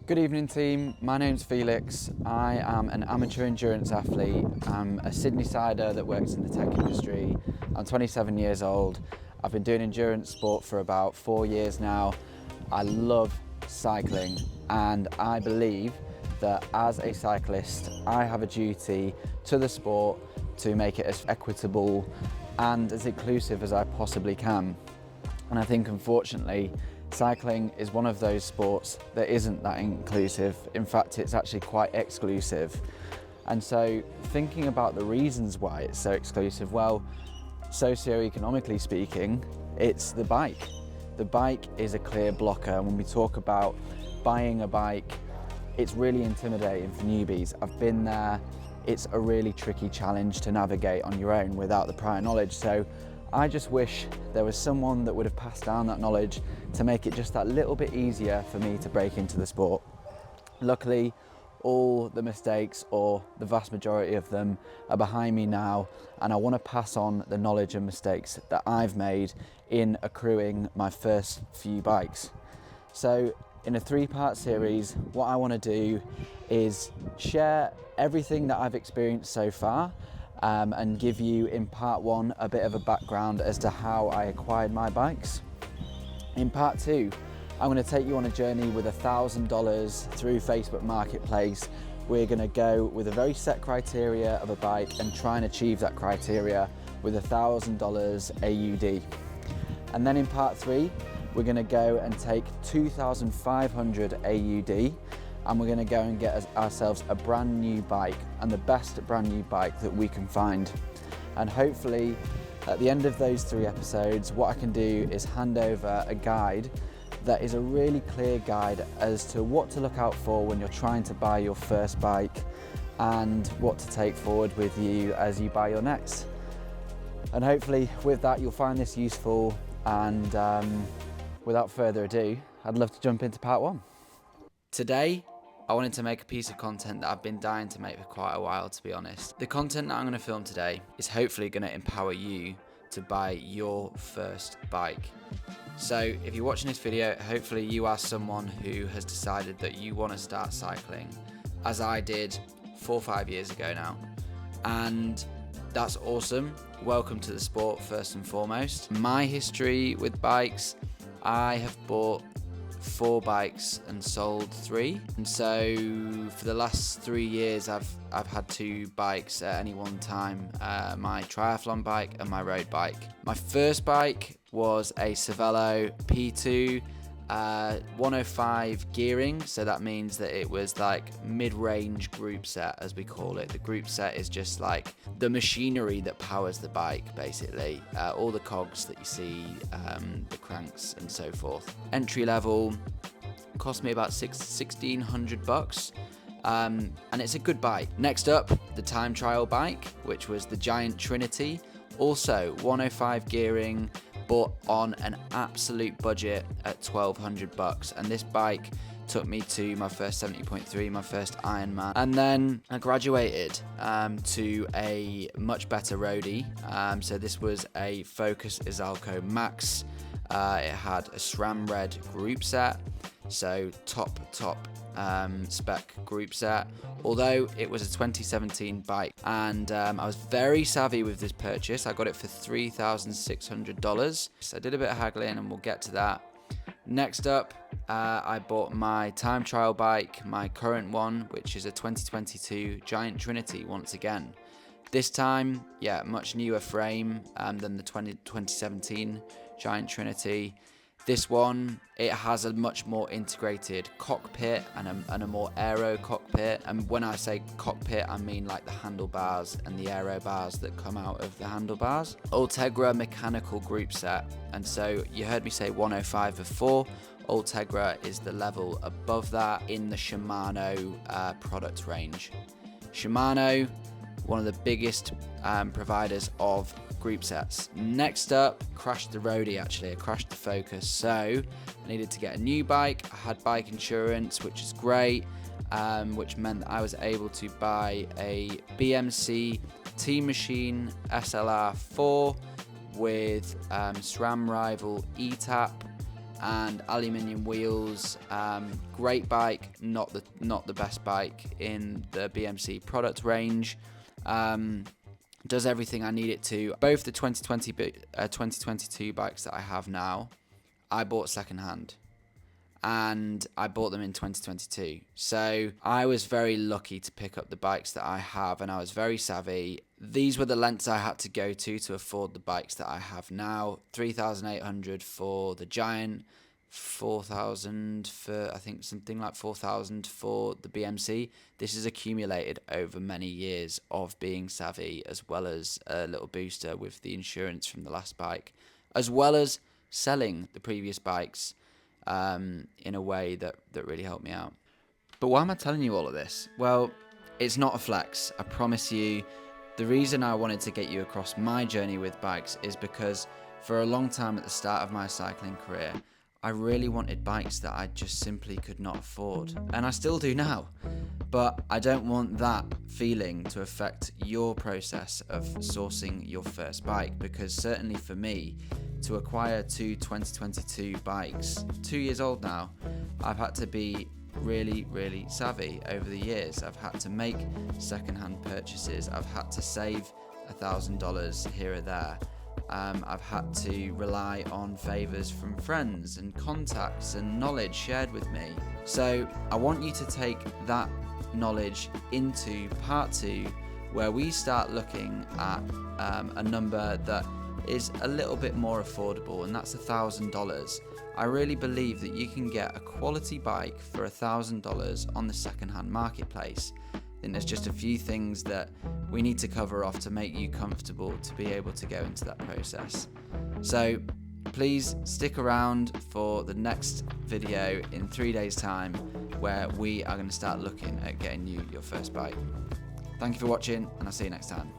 Good evening team, my name's Felix. I am an amateur endurance athlete. I'm a Sydney-sider that works in the tech industry. I'm 27 years old. I've been doing endurance sport for about 4 years now. I love cycling and I believe that as a cyclist I have a duty to the sport to make it as equitable and as inclusive as I possibly can. And I think unfortunately cycling is one of those sports that isn't that inclusive. In fact, it's actually quite exclusive. And so thinking about the reasons why it's so exclusive, well, socio-economically speaking, it's the bike. The bike is a clear blocker. When we talk about buying a bike, it's really intimidating for newbies. I've been there. It's a really tricky challenge to navigate on your own without the prior knowledge. So I just wish there was someone that would have passed down that knowledge to make it just that little bit easier for me to break into the sport. Luckily, all the mistakes, or the vast majority of them, are behind me now, and I want to pass on the knowledge and mistakes that I've made in accruing my first few bikes. So in a 3-part series, what I want to do is share everything that I've experienced so far, and give you in part 1 a bit of a background as to how I acquired my bikes. In part 2, I'm going to take you on a journey with $1,000 through Facebook Marketplace. We're going to go with a very set criteria of a bike and try and achieve that criteria with $1,000 AUD. And then in part 3, we're going to go and take 2,500 AUD and we're going to go and get ourselves a brand new bike, and the best brand new bike that we can find. And hopefully at the end of those 3 episodes, what I can do is hand over a guide that is a really clear guide as to what to look out for when you're trying to buy your first bike and what to take forward with you as you buy your next. And hopefully with that you'll find this useful, and without further ado, I'd love to jump into part 1. Today, I wanted to make a piece of content that I've been dying to make for quite a while, to be honest. The content that I'm going to film today is hopefully going to empower you to buy your first bike. So if you're watching this video, hopefully you are someone who has decided that you want to start cycling, as I did 4 or 5 years ago now. And that's awesome. Welcome to the sport, first and foremost. My history with bikes, I have bought 4 bikes and sold 3, and so for the last 3 years I've had 2 bikes at any one time, my triathlon bike and my road bike. My first bike was a Velosure P2 105 gearing, so that means that it was like mid-range group set, as we call it. The group set is just like the machinery that powers the bike, basically. All the cogs that you see, the cranks and so forth. Entry level, cost me about $1,600, and it's a good bike. Next up, the time trial bike, which was the Giant Trinity, also 105 gearing, but on an absolute budget at $1,200. And this bike took me to my first 70.3, my first Ironman. And then I graduated to a much better roadie. So this was a Focus Izalco Max. It had a SRAM Red group set, so top spec group set, although it was a 2017 bike. And I was very savvy with this purchase. I got it for $3,600. So I did a bit of haggling and we'll get to that. Next up, I bought my time trial bike, my current one, which is a 2022 Giant Trinity once again. This time, yeah, much newer frame than the 2017 Giant Trinity. This one, it has a much more integrated cockpit and a more aero cockpit. And when I say cockpit, I mean like the handlebars and the aero bars that come out of the handlebars. Ultegra mechanical group set. And so you heard me say 105 before. Ultegra is the level above that in the Shimano product range. Shimano, one of the biggest providers of group sets. Next up, crashed the roadie actually. I crashed the Focus, so I needed to get a new bike. I had bike insurance, which is great, which meant that I was able to buy a BMC Team Machine SLR 4 with SRAM Rival E-Tap and aluminium wheels. Great bike, not the best bike in the BMC product range. Does everything I need it to. Both the 2022 bikes that I have now, I bought secondhand, and I bought them in 2022. So I was very lucky to pick up the bikes that I have, and I was very savvy. These were the lengths I had to go to afford the bikes that I have now. 3,800 for the Giant, 4,000 for, I think something like 4,000 for the BMC. This is accumulated over many years of being savvy, as well as a little booster with the insurance from the last bike, as well as selling the previous bikes in a way that really helped me out. But why am I telling you all of this? Well, it's not a flex, I promise you. The reason I wanted to get you across my journey with bikes is because for a long time at the start of my cycling career, I really wanted bikes that I just simply could not afford, and I still do now. But I don't want that feeling to affect your process of sourcing your first bike, because certainly for me, to acquire two 2022 bikes, 2 years old now, I've had to be really savvy over the years. I've had to make secondhand purchases. I've had to save $1,000 here or there. I've had to rely on favours from friends and contacts and knowledge shared with me. So I want you to take that knowledge into part 2, where we start looking at a number that is a little bit more affordable, and that's $1,000. I really believe that you can get a quality bike for $1,000 on the secondhand marketplace. I think there's just a few things that we need to cover off to make you comfortable to be able to go into that process. So please stick around for the next video in 3 days' time, where we are going to start looking at getting you your first bike. Thank you for watching, and I'll see you next time.